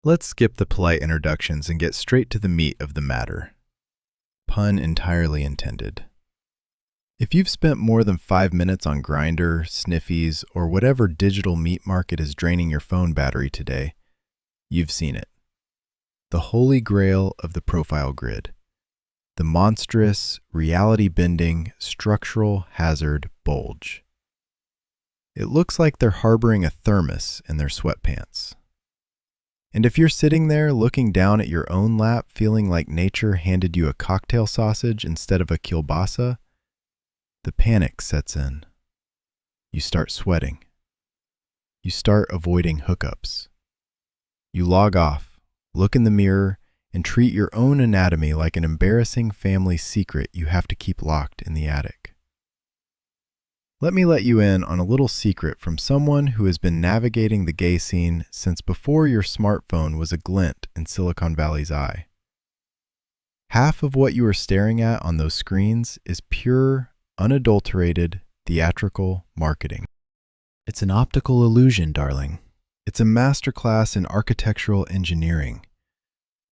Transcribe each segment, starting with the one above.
Let's skip the polite introductions and get straight to the meat of the matter. Pun entirely intended. If you've spent more than 5 minutes on Grindr, Sniffies, or whatever digital meat market is draining your phone battery today, you've seen it. The holy grail of the profile grid. The monstrous, reality-bending, structural hazard bulge. It looks like they're harboring a thermos in their sweatpants. And if you're sitting there looking down at your own lap feeling like nature handed you a cocktail sausage instead of a kielbasa, the panic sets in. You start sweating. You start avoiding hookups. You log off, look in the mirror, and treat your own anatomy like an embarrassing family secret you have to keep locked in the attic. Let me let you in on a little secret from someone who has been navigating the gay scene since before your smartphone was a glint in Silicon Valley's eye. Half of what you are staring at on those screens is pure, unadulterated, theatrical marketing. It's an optical illusion, darling. It's a masterclass in architectural engineering.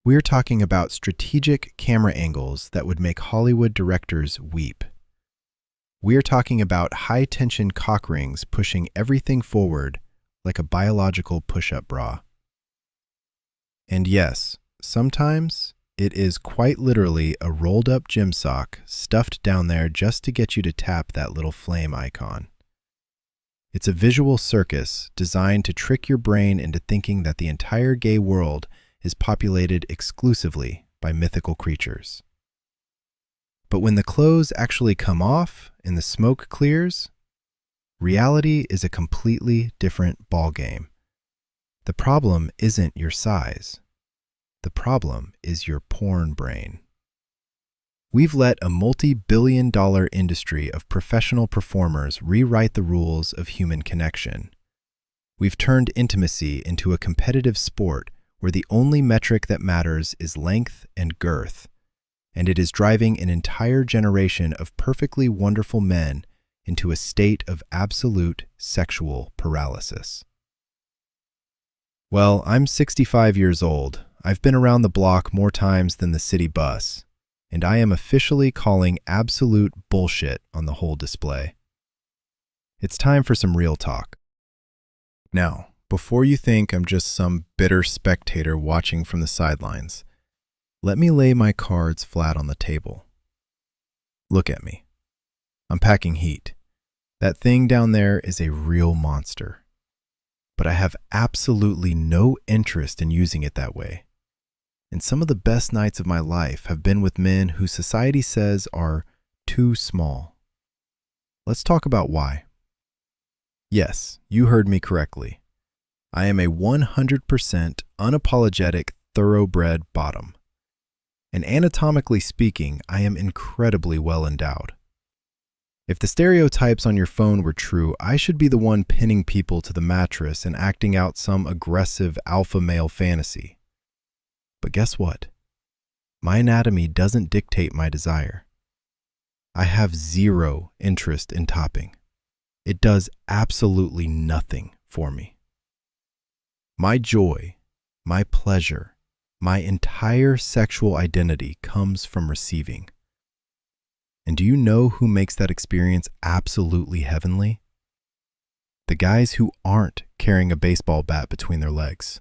We're talking about strategic camera angles that would make Hollywood directors weep. We're talking about high-tension cock rings pushing everything forward like a biological push-up bra. And yes, sometimes it is quite literally a rolled-up gym sock stuffed down there just to get you to tap that little flame icon. It's a visual circus designed to trick your brain into thinking that the entire gay world is populated exclusively by mythical creatures. But when the clothes actually come off and the smoke clears, reality is a completely different ballgame. The problem isn't your size. The problem is your porn brain. We've let a multi-billion-dollar industry of professional performers rewrite the rules of human connection. We've turned intimacy into a competitive sport where the only metric that matters is length and girth, and it is driving an entire generation of perfectly wonderful men into a state of absolute sexual paralysis. Well, I'm 65 years old. I've been around the block more times than the city bus, and I am officially calling absolute bullshit on the whole display. It's time for some real talk. Now, before you think I'm just some bitter spectator watching from the sidelines, let me lay my cards flat on the table. Look at me. I'm packing heat. That thing down there is a real monster. But I have absolutely no interest in using it that way. And some of the best nights of my life have been with men who society says are too small. Let's talk about why. Yes, you heard me correctly. I am a 100% unapologetic thoroughbred bottom. And anatomically speaking, I am incredibly well endowed. If the stereotypes on your phone were true, I should be the one pinning people to the mattress and acting out some aggressive alpha male fantasy. But guess what? My anatomy doesn't dictate my desire. I have zero interest in topping. It does absolutely nothing for me. My joy, my pleasure, my entire sexual identity comes from receiving. And do you know who makes that experience absolutely heavenly? The guys who aren't carrying a baseball bat between their legs.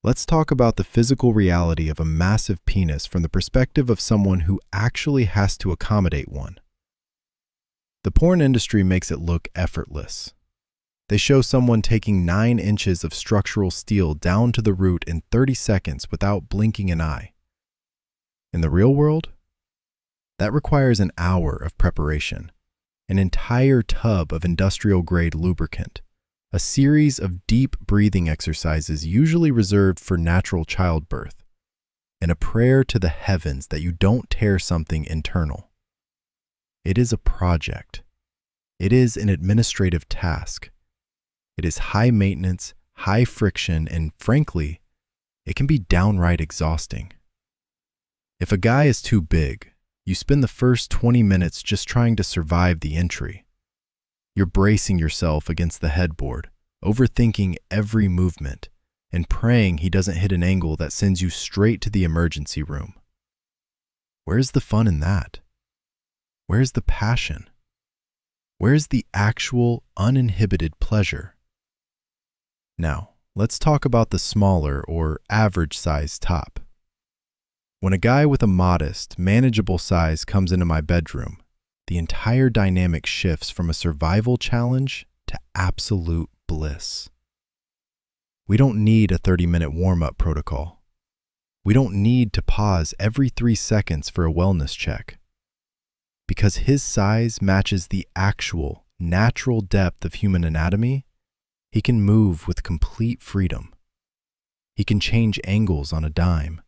Let's talk about the physical reality of a massive penis from the perspective of someone who actually has to accommodate one. The porn industry makes it look effortless. They show someone taking 9 inches of structural steel down to the root in 30 seconds without blinking an eye. In the real world, that requires an hour of preparation, an entire tub of industrial-grade lubricant, a series of deep breathing exercises usually reserved for natural childbirth, and a prayer to the heavens that you don't tear something internal. It is a project. It is an administrative task. It is high maintenance, high friction, and frankly, it can be downright exhausting. If a guy is too big, you spend the first 20 minutes just trying to survive the entry. You're bracing yourself against the headboard, overthinking every movement, and praying he doesn't hit an angle that sends you straight to the emergency room. Where's the fun in that? Where's the passion? Where's the actual, uninhibited pleasure? Now, let's talk about the smaller or average size top. When a guy with a modest, manageable size comes into my bedroom, the entire dynamic shifts from a survival challenge to absolute bliss. We don't need a 30-minute warm-up protocol. We don't need to pause every 3 seconds for a wellness check. Because his size matches the actual, natural depth of human anatomy, he can move with complete freedom. He can change angles on a dime.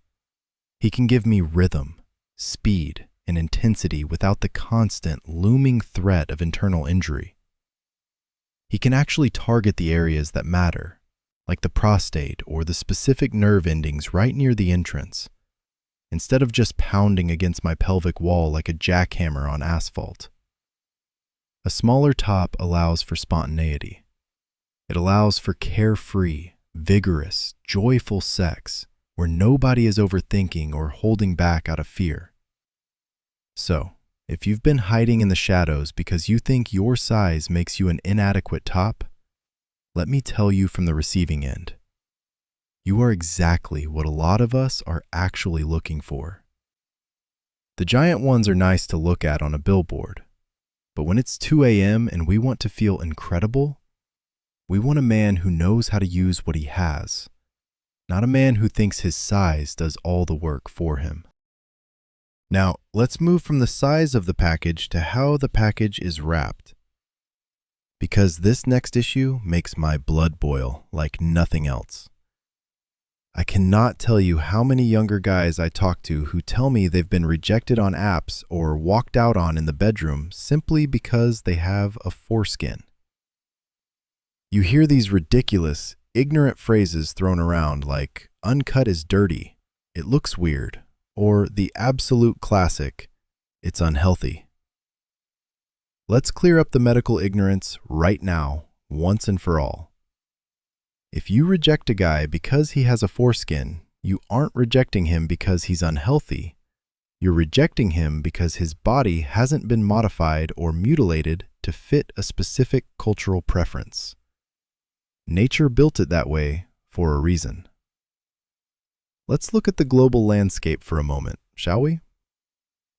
He can give me rhythm, speed, and intensity without the constant, looming threat of internal injury. He can actually target the areas that matter, like the prostate or the specific nerve endings right near the entrance, instead of just pounding against my pelvic wall like a jackhammer on asphalt. A smaller top allows for spontaneity. It allows for carefree, vigorous, joyful sex where nobody is overthinking or holding back out of fear. So, if you've been hiding in the shadows because you think your size makes you an inadequate top, let me tell you from the receiving end. You are exactly what a lot of us are actually looking for. The giant ones are nice to look at on a billboard, but when it's 2 a.m. and we want to feel incredible, we want a man who knows how to use what he has, not a man who thinks his size does all the work for him. Now, let's move from the size of the package to how the package is wrapped. Because this next issue makes my blood boil like nothing else. I cannot tell you how many younger guys I talk to who tell me they've been rejected on apps or walked out on in the bedroom simply because they have a foreskin. You hear these ridiculous, ignorant phrases thrown around like, uncut is dirty, it looks weird, or the absolute classic, it's unhealthy. Let's clear up the medical ignorance right now, once and for all. If you reject a guy because he has a foreskin, you aren't rejecting him because he's unhealthy. You're rejecting him because his body hasn't been modified or mutilated to fit a specific cultural preference. Nature built it that way for a reason. Let's look at the global landscape for a moment, shall we?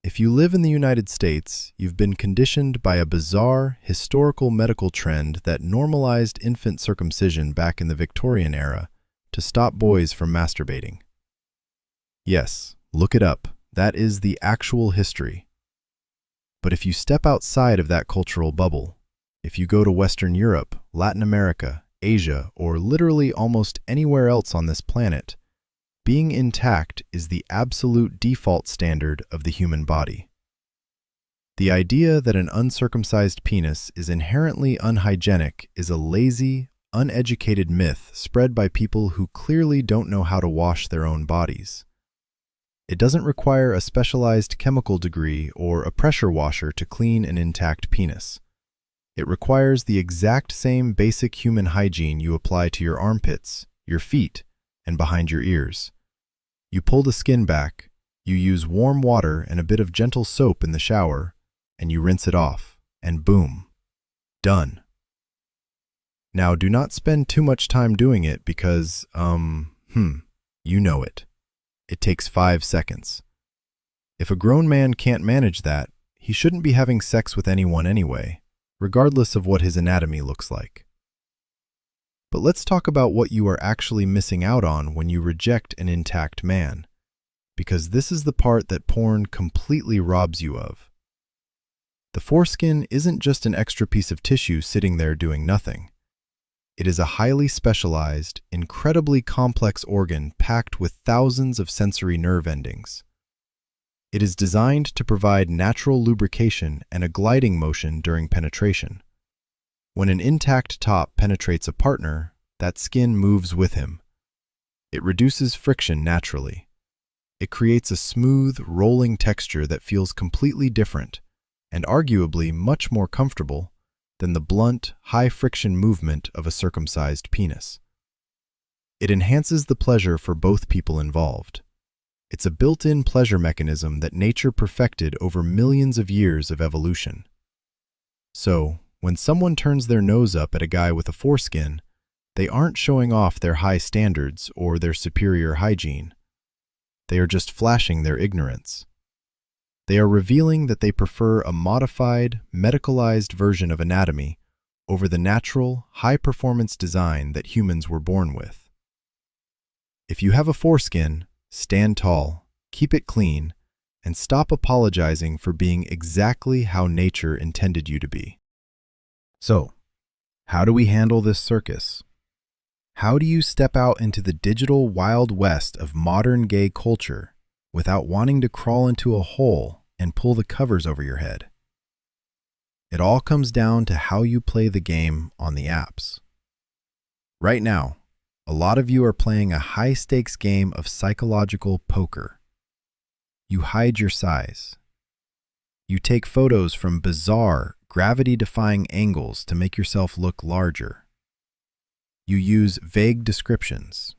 If you live in the United States, you've been conditioned by a bizarre, historical medical trend that normalized infant circumcision back in the Victorian era to stop boys from masturbating. Yes, look it up. That is the actual history. But if you step outside of that cultural bubble, if you go to Western Europe, Latin America, Asia, or literally almost anywhere else on this planet, being intact is the absolute default standard of the human body. The idea that an uncircumcised penis is inherently unhygienic is a lazy, uneducated myth spread by people who clearly don't know how to wash their own bodies. It doesn't require a specialized chemical degree or a pressure washer to clean an intact penis. It requires the exact same basic human hygiene you apply to your armpits, your feet, and behind your ears. You pull the skin back, you use warm water and a bit of gentle soap in the shower, and you rinse it off, and boom, done. Now, do not spend too much time doing it because, you know it. It takes 5 seconds. If a grown man can't manage that, he shouldn't be having sex with anyone anyway, regardless of what his anatomy looks like. But let's talk about what you are actually missing out on when you reject an intact man, because this is the part that porn completely robs you of. The foreskin isn't just an extra piece of tissue sitting there doing nothing. It is a highly specialized, incredibly complex organ packed with thousands of sensory nerve endings. It is designed to provide natural lubrication and a gliding motion during penetration. When an intact top penetrates a partner, that skin moves with him. It reduces friction naturally. It creates a smooth, rolling texture that feels completely different and arguably much more comfortable than the blunt, high-friction movement of a circumcised penis. It enhances the pleasure for both people involved. It's a built-in pleasure mechanism that nature perfected over millions of years of evolution. So, when someone turns their nose up at a guy with a foreskin, they aren't showing off their high standards or their superior hygiene. They are just flashing their ignorance. They are revealing that they prefer a modified, medicalized version of anatomy over the natural, high-performance design that humans were born with. If you have a foreskin, stand tall, keep it clean, and stop apologizing for being exactly how nature intended you to be. So, how do we handle this circus? How do you step out into the digital Wild West of modern gay culture without wanting to crawl into a hole and pull the covers over your head? It all comes down to how you play the game on the apps. Right now, a lot of you are playing a high-stakes game of psychological poker. You hide your size. You take photos from bizarre, gravity-defying angles to make yourself look larger. You use vague descriptions.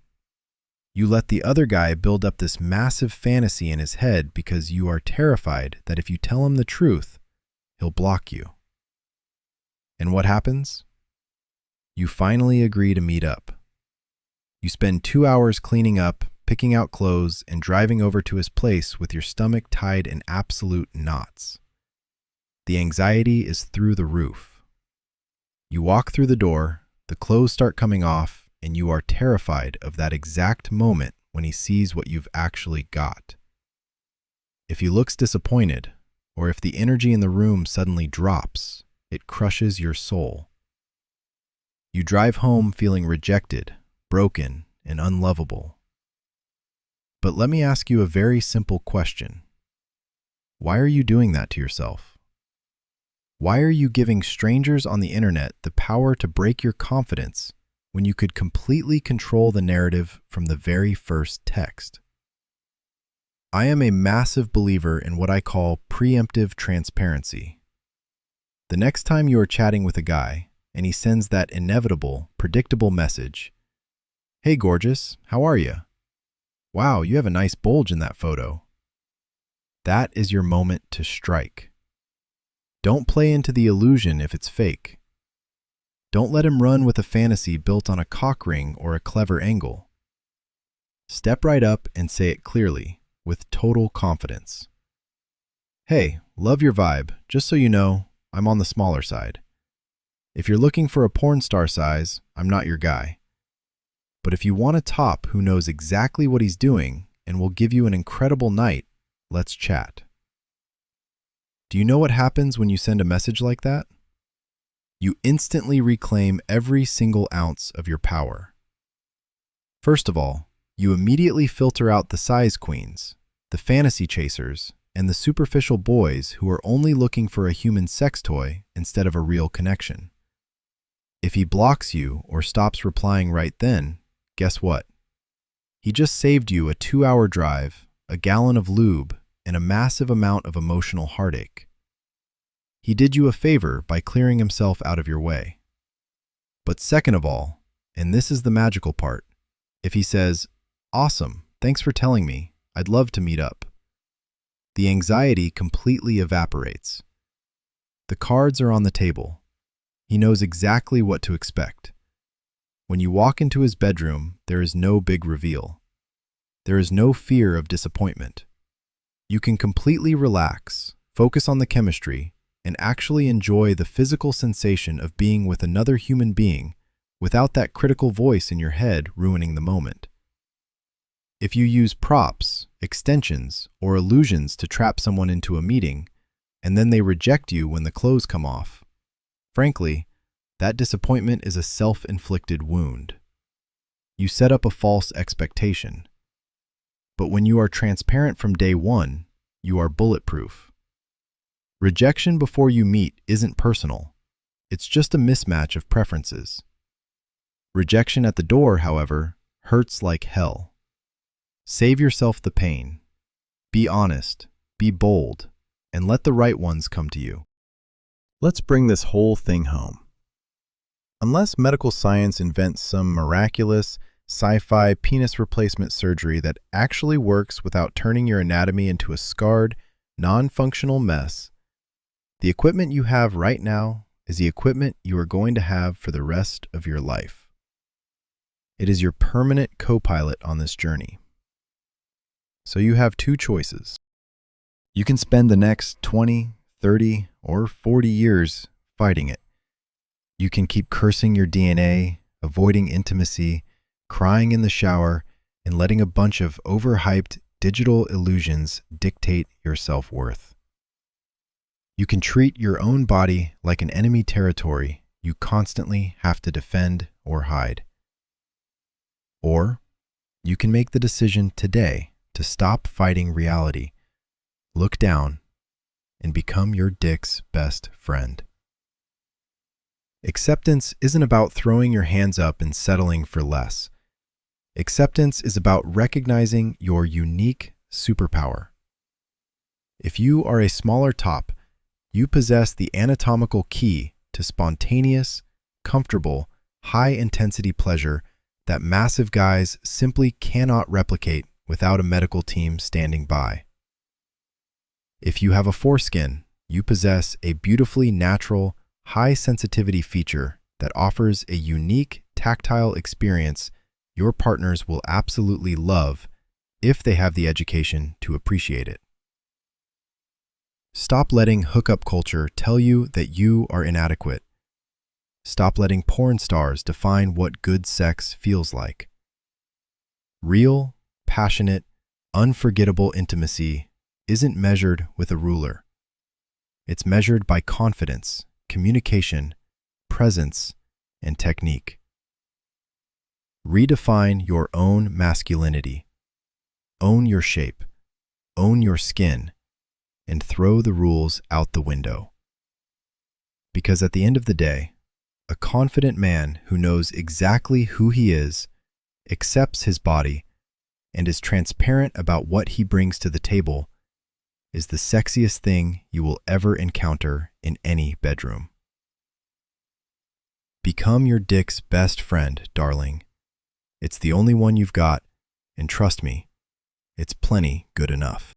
You let the other guy build up this massive fantasy in his head because you are terrified that if you tell him the truth, he'll block you. And what happens? You finally agree to meet up. You spend 2 hours cleaning up, picking out clothes, and driving over to his place with your stomach tied in absolute knots. The anxiety is through the roof. You walk through the door, the clothes start coming off, and you are terrified of that exact moment when he sees what you've actually got. If he looks disappointed, or if the energy in the room suddenly drops, it crushes your soul. You drive home feeling rejected, broken, and unlovable. But let me ask you a very simple question. Why are you doing that to yourself? Why are you giving strangers on the internet the power to break your confidence when you could completely control the narrative from the very first text? I am a massive believer in what I call preemptive transparency. The next time you are chatting with a guy and he sends that inevitable, predictable message, "Hey gorgeous, how are you? Wow, you have a nice bulge in that photo." That is your moment to strike. Don't play into the illusion if it's fake. Don't let him run with a fantasy built on a cock ring or a clever angle. Step right up and say it clearly, with total confidence. "Hey, love your vibe. Just so you know, I'm on the smaller side. If you're looking for a porn star size, I'm not your guy. But if you want a top who knows exactly what he's doing and will give you an incredible night, let's chat." Do you know what happens when you send a message like that? You instantly reclaim every single ounce of your power. First of all, you immediately filter out the size queens, the fantasy chasers, and the superficial boys who are only looking for a human sex toy instead of a real connection. If he blocks you or stops replying right then, guess what? He just saved you a 2-hour drive, a gallon of lube, and a massive amount of emotional heartache. He did you a favor by clearing himself out of your way. But second of all, and this is the magical part, if he says, "Awesome, thanks for telling me, I'd love to meet up," the anxiety completely evaporates. The cards are on the table. He knows exactly what to expect. When you walk into his bedroom, there is no big reveal. There is no fear of disappointment. You can completely relax, focus on the chemistry, and actually enjoy the physical sensation of being with another human being without that critical voice in your head ruining the moment. If you use props, extensions, or illusions to trap someone into a meeting, and then they reject you when the clothes come off, frankly, that disappointment is a self-inflicted wound. You set up a false expectation. But when you are transparent from day one, you are bulletproof. Rejection before you meet isn't personal. It's just a mismatch of preferences. Rejection at the door, however, hurts like hell. Save yourself the pain. Be honest, be bold, and let the right ones come to you. Let's bring this whole thing home. Unless medical science invents some miraculous, sci-fi penis replacement surgery that actually works without turning your anatomy into a scarred, non-functional mess. The equipment you have right now is the equipment you are going to have for the rest of your life. It is your permanent co-pilot on this journey. So you have two choices. You can spend the next 20, 30, or 40 years fighting it. You can keep cursing your DNA, avoiding intimacy, crying in the shower, and letting a bunch of overhyped digital illusions dictate your self-worth. You can treat your own body like an enemy territory you constantly have to defend or hide. Or you can make the decision today to stop fighting reality, look down, and become your dick's best friend. Acceptance isn't about throwing your hands up and settling for less. Acceptance is about recognizing your unique superpower. If you are a smaller top, you possess the anatomical key to spontaneous, comfortable, high-intensity pleasure that massive guys simply cannot replicate without a medical team standing by. If you have a foreskin, you possess a beautifully natural, high-sensitivity feature that offers a unique tactile experience your partners will absolutely love if they have the education to appreciate it. Stop letting hookup culture tell you that you are inadequate. Stop letting porn stars define what good sex feels like. Real, passionate, unforgettable intimacy isn't measured with a ruler. It's measured by confidence, communication, presence, and technique. Redefine your own masculinity. Own your shape. Own your skin. And throw the rules out the window. Because at the end of the day, a confident man who knows exactly who he is, accepts his body, and is transparent about what he brings to the table is the sexiest thing you will ever encounter in any bedroom. Become your dick's best friend, darling. It's the only one you've got, and trust me, it's plenty good enough.